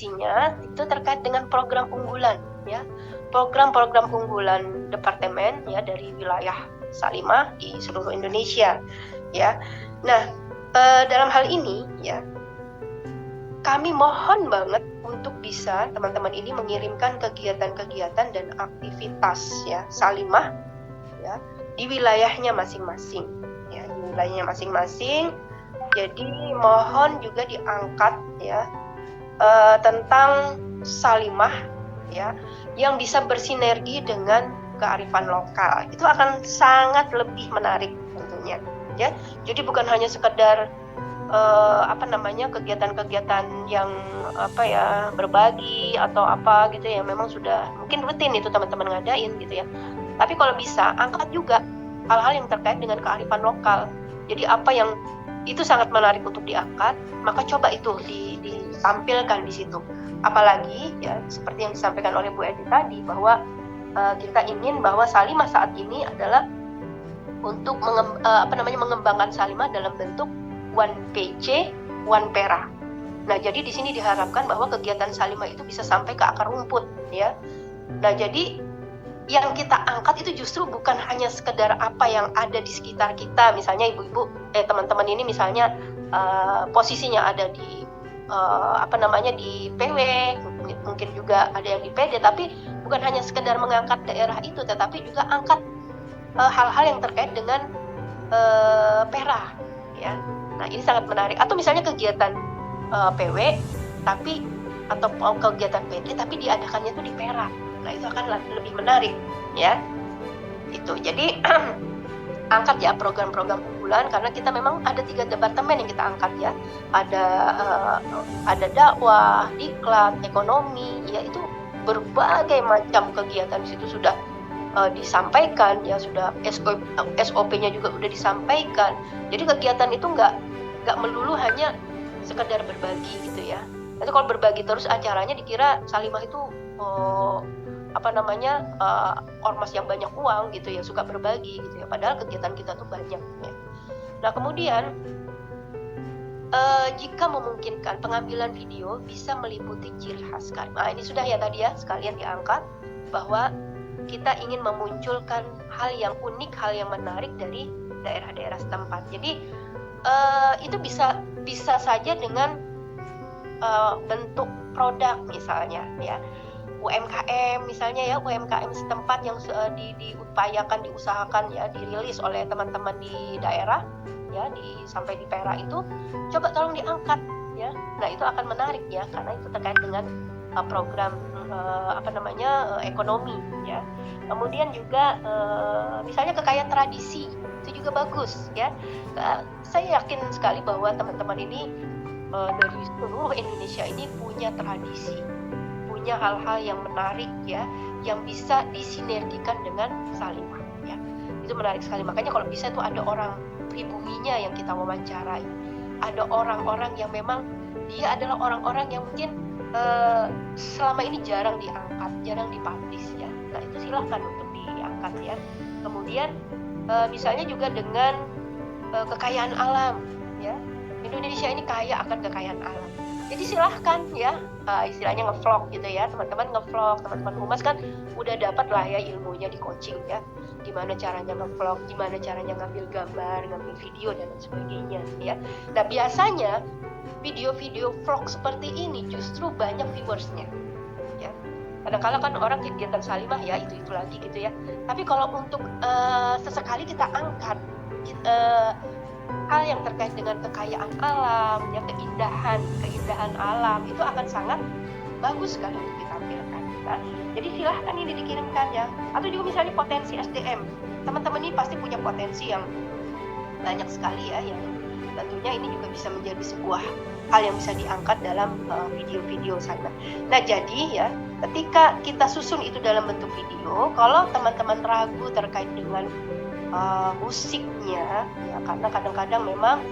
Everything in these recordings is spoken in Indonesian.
isinya itu terkait dengan program unggulan ya, program-program unggulan departemen ya dari wilayah Salimah di seluruh Indonesia ya. Nah, dalam hal ini ya kami mohon banget untuk bisa teman-teman ini mengirimkan kegiatan-kegiatan dan aktivitas ya Salimah ya di wilayahnya masing-masing ya, di wilayahnya masing-masing. Jadi mohon juga diangkat ya tentang Salimah ya yang bisa bersinergi dengan kearifan lokal. Itu akan sangat lebih menarik tentunya ya. Jadi bukan hanya sekedar kegiatan-kegiatan yang berbagi atau apa gitu ya, memang sudah mungkin rutin itu teman-teman ngadain gitu ya. Tapi kalau bisa angkat juga hal-hal yang terkait dengan kearifan lokal. Jadi apa yang itu sangat menarik untuk diangkat, maka coba itu ditampilkan di situ. Apalagi ya seperti yang disampaikan oleh Bu Edi tadi bahwa kita ingin bahwa Salimah saat ini adalah untuk mengembangkan Salimah dalam bentuk One PC, One Pera. Nah, jadi di sini diharapkan bahwa kegiatan Salimah itu bisa sampai ke akar rumput, ya. Nah, jadi yang kita angkat itu justru bukan hanya sekedar apa yang ada di sekitar kita, misalnya ibu-ibu, teman-teman ini misalnya posisinya ada di di PW, mungkin juga ada yang di PD, tapi bukan hanya sekedar mengangkat daerah itu, tetapi juga angkat hal-hal yang terkait dengan Pera, ya. Nah, ini sangat menarik. Atau misalnya kegiatan PW atau kegiatan PD tapi diadakannya itu di Perak. Nah, itu akan lebih menarik ya. Itu. Jadi angkat ya program-program unggulan karena kita memang ada 3 departemen yang kita angkat ya. Ada dakwah, diklat, ekonomi, ya itu berbagai macam kegiatan di situ sudah disampaikan ya, sudah SOP-nya juga sudah disampaikan. Jadi kegiatan itu nggak melulu hanya sekedar berbagi gitu ya. Nanti kalau berbagi terus acaranya dikira Salimah itu ormas yang banyak uang gitu ya, suka berbagi gitu ya. Padahal kegiatan kita tuh banyak ya. Nah, kemudian jika memungkinkan pengambilan video bisa meliputi ciri khas kan. Nah, ini sudah ya tadi ya sekalian diangkat bahwa kita ingin memunculkan hal yang unik, hal yang menarik dari daerah-daerah setempat. Jadi itu bisa saja dengan bentuk produk misalnya ya, UMKM misalnya ya, UMKM setempat yang diusahakan ya, dirilis oleh teman-teman di daerah ya, sampai di Perak itu coba tolong diangkat ya. Nah, itu akan menarik ya karena itu terkait dengan program ekonomi ya. Kemudian juga misalnya kekayaan tradisi itu juga bagus ya. Saya yakin sekali bahwa teman-teman ini dari seluruh Indonesia ini punya tradisi, punya hal-hal yang menarik ya, yang bisa disinergikan dengan Salimah ya. Itu menarik sekali. Makanya kalau bisa itu ada orang pribuminya yang kita wawancarai, ada orang-orang yang memang dia adalah orang-orang yang mungkin selama ini jarang diangkat, jarang dipublish ya. Nah, itu silahkan untuk diangkat ya. Kemudian misalnya juga dengan kekayaan alam ya. Indonesia ini kaya akan kekayaan alam. Jadi silahkan ya, istilahnya ngevlog gitu ya, teman-teman ngevlog, teman-teman humas kan udah dapat lah ya ilmunya di coaching ya. Gimana caranya ngevlog, gimana caranya ngambil gambar, ngambil video dan sebagainya ya. Nah, biasanya video-video vlog seperti ini justru banyak viewersnya ya. Kadang-kadang kan orang kegiatan Salimah ya itu lagi gitu ya. Tapi kalau untuk sesekali kita angkat hal yang terkait dengan kekayaan alam ya, keindahan alam, itu akan sangat bagus sekali untuk ditampilkan. Nah, jadi silahkan ini dikirimkan ya. Atau juga misalnya potensi SDM, teman-teman ini pasti punya potensi yang banyak sekali ya, yang tentunya ini juga bisa menjadi sebuah hal yang bisa diangkat dalam video-video Salimah. Nah, jadi ya ketika kita susun itu dalam bentuk video, kalau teman-teman ragu terkait dengan musiknya ya, karena kadang-kadang memang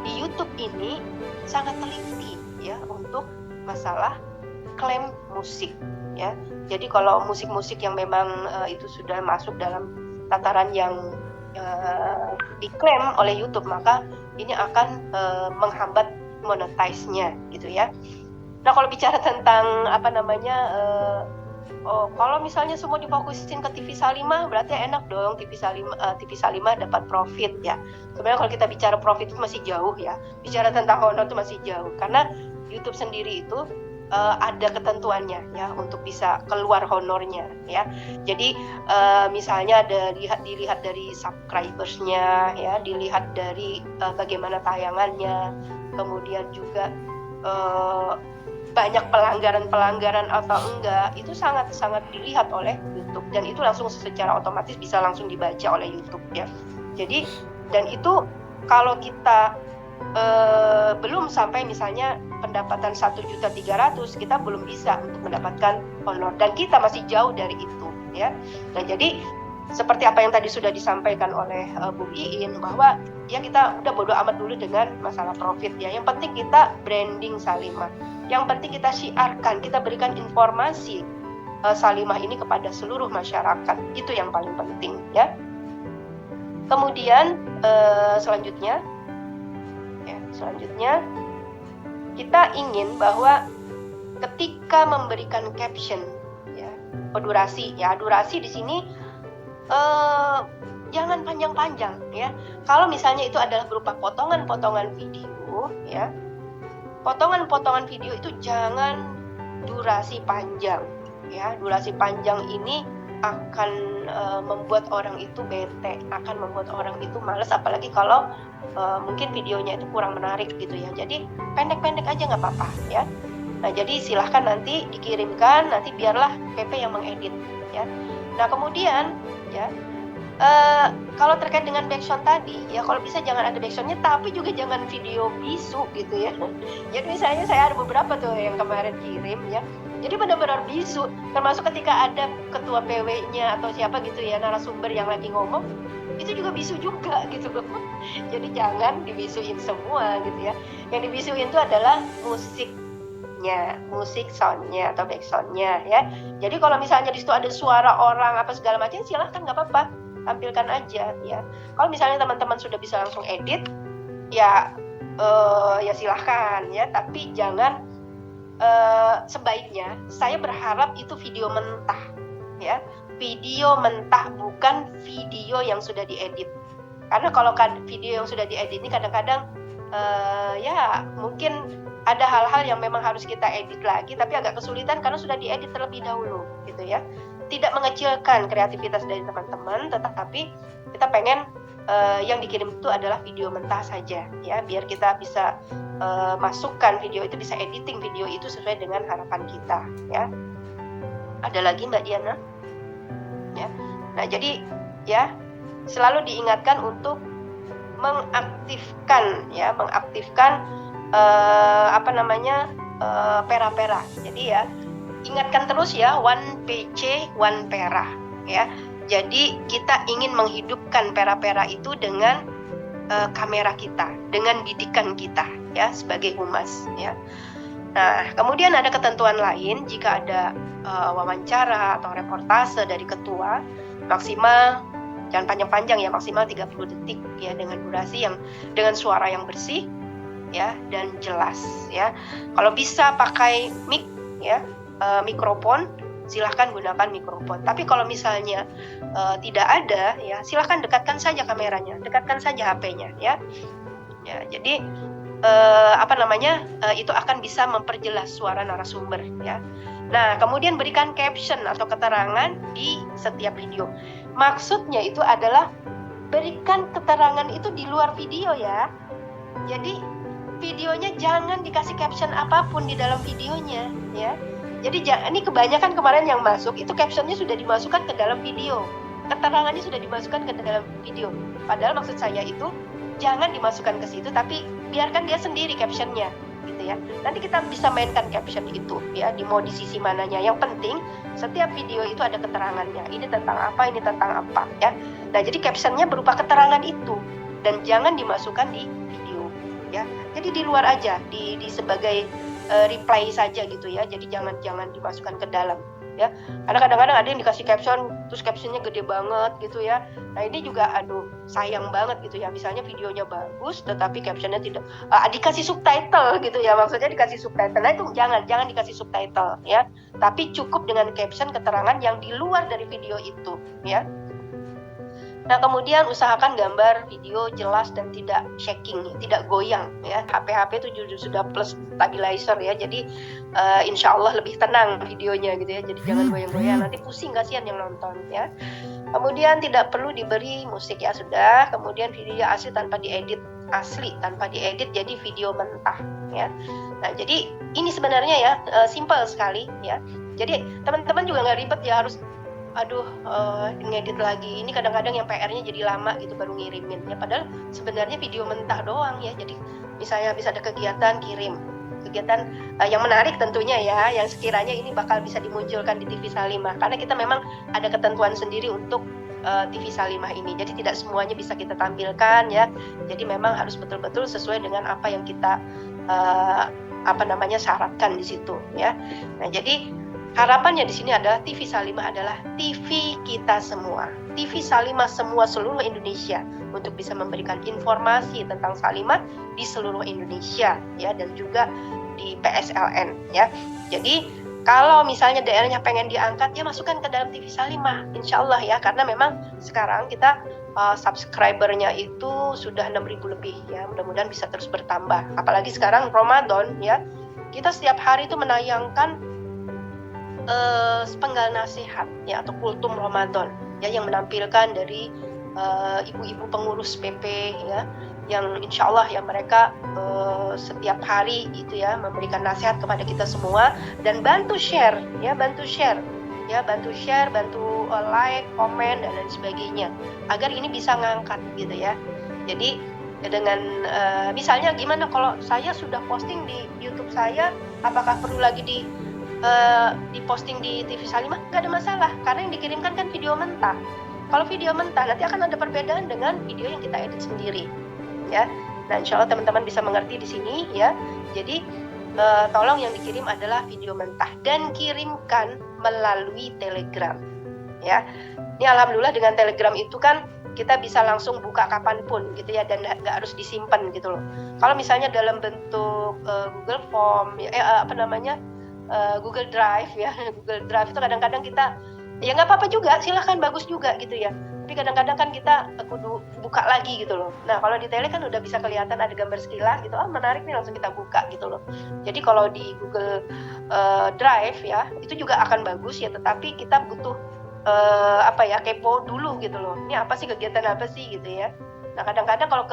di YouTube ini sangat teliti ya untuk masalah klaim musik ya. Jadi kalau musik-musik yang memang itu sudah masuk dalam tataran yang diklaim oleh YouTube, maka ini akan menghambat monetize-nya gitu ya. Nah, kalau bicara tentang apa namanya, kalau misalnya semua difokusin ke TV Salimah, berarti enak dong TV Salimah dapat profit ya. Sebenarnya kalau kita bicara profit itu masih jauh ya. Bicara tentang honor itu masih jauh, karena YouTube sendiri itu ada ketentuannya ya untuk bisa keluar honornya ya. Jadi misalnya dilihat dari subscribersnya ya, dilihat dari bagaimana tayangannya, kemudian juga banyak pelanggaran atau enggak, itu sangat dilihat oleh YouTube, dan itu langsung secara otomatis bisa langsung dibaca oleh YouTube ya. Jadi, dan itu kalau kita belum sampai misalnya pendapatan 1.300.000, kita belum bisa untuk mendapatkan honor, dan kita masih jauh dari itu ya. Nah, jadi seperti apa yang tadi sudah disampaikan oleh Bung Iin, bahwa ya kita udah bodo amat dulu dengan masalah profit ya. Yang penting kita branding Salimah, yang penting kita syiarkan, kita berikan informasi Salimah ini kepada seluruh masyarakat, itu yang paling penting ya. Kemudian selanjutnya kita ingin bahwa ketika memberikan caption ya, durasi di sini jangan panjang-panjang ya. Kalau misalnya itu adalah berupa potongan-potongan video ya, potongan-potongan video itu jangan durasi panjang ya. Durasi panjang ini akan membuat orang itu bete, akan membuat orang itu malas, apalagi kalau mungkin videonya itu kurang menarik gitu ya. Jadi pendek-pendek aja nggak apa-apa ya. Nah, jadi silahkan nanti dikirimkan, nanti biarlah PP yang mengedit ya. Nah, kemudian ya, kalau terkait dengan backsound tadi ya, kalau bisa jangan ada backsoundnya, tapi juga jangan video bisu gitu ya. Jadi misalnya saya ada beberapa tuh yang kemarin kirim ya, jadi benar-benar bisu, termasuk ketika ada ketua PW-nya atau siapa gitu ya, narasumber yang lagi ngomong, itu juga bisu juga gitu loh. Jadi jangan dibisuin semua gitu ya. Yang dibisuin itu adalah musik soundnya atau backsoundnya ya. Jadi kalau misalnya di situ ada suara orang apa segala macam, silahkan, nggak apa-apa, tampilkan aja ya. Kalau misalnya teman-teman sudah bisa langsung edit ya, ya silahkan ya, tapi jangan sebaiknya saya berharap itu video mentah ya, video mentah, bukan video yang sudah diedit. Karena kalau video yang sudah diedit ini kadang-kadang ya mungkin ada hal-hal yang memang harus kita edit lagi, tapi agak kesulitan karena sudah diedit terlebih dahulu gitu ya. Tidak mengecilkan kreativitas dari teman-teman, tetapi kita pengen yang dikirim itu adalah video mentah saja ya, biar kita bisa masukkan video itu, bisa editing video itu sesuai dengan harapan kita ya. Ada lagi Mbak Diana ya. Nah, jadi ya selalu diingatkan untuk mengaktifkan pera-pera. Jadi ya ingatkan terus ya, 1 PC 1 pera ya. Jadi kita ingin menghidupkan pera-pera itu dengan kamera kita, dengan didikan kita ya sebagai humas ya. Nah, kemudian ada ketentuan lain, jika ada wawancara atau reportase dari ketua, maksimal, jangan panjang-panjang ya, maksimal 30 detik ya, dengan durasi yang dengan suara yang bersih ya dan jelas ya. Kalau bisa pakai mic ya, mikrofon, silahkan gunakan mikrofon. Tapi kalau misalnya tidak ada ya, silahkan dekatkan saja kameranya, dekatkan saja HP-nya ya. Ya, jadi itu akan bisa memperjelas suara narasumber ya. Nah, kemudian berikan caption atau keterangan di setiap video. Maksudnya itu adalah berikan keterangan itu di luar video ya. Jadi videonya jangan dikasih caption apapun di dalam videonya ya. Jadi ini kebanyakan kemarin yang masuk itu captionnya sudah dimasukkan ke dalam video, keterangannya sudah dimasukkan ke dalam video. Padahal maksud saya itu jangan dimasukkan ke situ, tapi biarkan dia sendiri captionnya gitu ya. Nanti kita bisa mainkan caption itu ya, mau di sisi mananya. Yang penting setiap video itu ada keterangannya, ini tentang apa, ini tentang apa ya. Nah, jadi captionnya berupa keterangan itu, dan jangan dimasukkan di video ya. Jadi di luar aja, di sebagai reply saja gitu ya. Jadi jangan dimasukkan ke dalam ya, karena kadang-kadang ada yang dikasih caption terus captionnya gede banget gitu ya. Nah ini juga sayang banget gitu ya, misalnya videonya bagus tetapi captionnya tidak dikasih subtitle gitu ya, maksudnya dikasih subtitle. Nah itu jangan dikasih subtitle ya, tapi cukup dengan caption keterangan yang di luar dari video itu ya. Nah, kemudian usahakan gambar video jelas dan tidak shaking, tidak goyang ya. HP itu sudah plus stabilizer ya, jadi insya Allah lebih tenang videonya gitu ya. Jadi jangan goyang-goyang, nanti pusing, kasihan yang nonton ya. Kemudian tidak perlu diberi musik ya, sudah. Kemudian video asli tanpa diedit, jadi video mentah ya. Nah, jadi ini sebenarnya ya simple sekali ya. Jadi teman-teman juga nggak ribet ya harus ngedit lagi. Ini kadang-kadang yang PR-nya jadi lama gitu baru ngirimin ya, padahal sebenarnya video mentah doang ya. Jadi misalnya bisa ada kegiatan, kirim kegiatan yang menarik tentunya ya, yang sekiranya ini bakal bisa dimunculkan di TV Salimah, karena kita memang ada ketentuan sendiri untuk TV Salimah ini, jadi tidak semuanya bisa kita tampilkan ya. Jadi memang harus betul-betul sesuai dengan apa yang kita syaratkan di situ ya. Nah, jadi harapannya di sini adalah TV Salimah adalah TV kita semua, TV Salimah semua seluruh Indonesia, untuk bisa memberikan informasi tentang Salimah di seluruh Indonesia ya, dan juga di PSLN ya. Jadi kalau misalnya daerahnya pengen diangkat ya masukkan ke dalam TV Salimah, insya Allah ya, karena memang sekarang kita subscribernya itu sudah 6.000 lebih ya, mudah-mudahan bisa terus bertambah. Apalagi sekarang Ramadan ya, kita setiap hari itu menayangkan sepenggal nasihat ya, atau kultum Ramadan ya, yang menampilkan dari ibu-ibu pengurus PP ya, yang insya Allah ya mereka setiap hari itu ya memberikan nasihat kepada kita semua, dan bantu share, bantu like, komen dan lain sebagainya, agar ini bisa ngangkat gitu ya. Jadi dengan misalnya gimana kalau saya sudah posting di YouTube saya, apakah perlu lagi diposting di TV Salimah? Nggak ada masalah, karena yang dikirimkan kan video mentah. Kalau video mentah nanti akan ada perbedaan dengan video yang kita edit sendiri ya. Nah, insya Allah teman-teman bisa mengerti di sini ya. Jadi tolong yang dikirim adalah video mentah dan kirimkan melalui Telegram ya. Ini alhamdulillah dengan Telegram itu kan kita bisa langsung buka kapanpun gitu ya, dan nggak harus disimpan gitu loh. Kalau misalnya dalam bentuk Google Form Google Drive ya, Google Drive itu kadang-kadang kita ya nggak apa-apa juga, silahkan, bagus juga gitu ya. Tapi kadang-kadang kan kita kudu buka lagi gitu loh. Nah kalau di Tele kan udah bisa kelihatan ada gambar sekilas gitu, menarik nih, langsung kita buka gitu loh. Jadi kalau di Google Drive ya itu juga akan bagus ya, tetapi kita butuh kepo dulu gitu loh. Ini apa sih, kegiatan apa sih gitu ya. Nah kadang-kadang kalau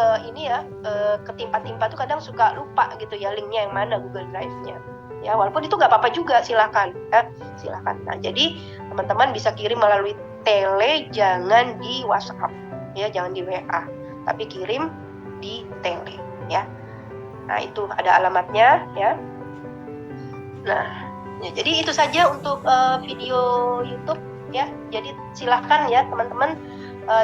ketimpa-timpa tuh kadang suka lupa gitu ya linknya yang mana Google Drive-nya. Ya, walaupun itu nggak apa-apa juga, silakan ya, silakan. Nah, jadi teman-teman bisa kirim melalui Tele, jangan di WhatsApp ya, jangan di WA, tapi kirim di Tele ya. Nah, itu ada alamatnya ya. Nah, ya, jadi itu saja untuk video YouTube ya. Jadi silakan ya teman-teman,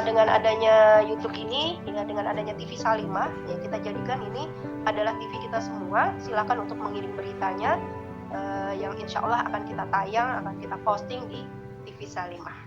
dengan adanya YouTube ini ya, dengan adanya TV Salimah ya, kita jadikan ini adalah TV kita semua. Silakan untuk mengirim beritanya yang insya Allah akan kita tayang, akan kita posting di TV Salimah.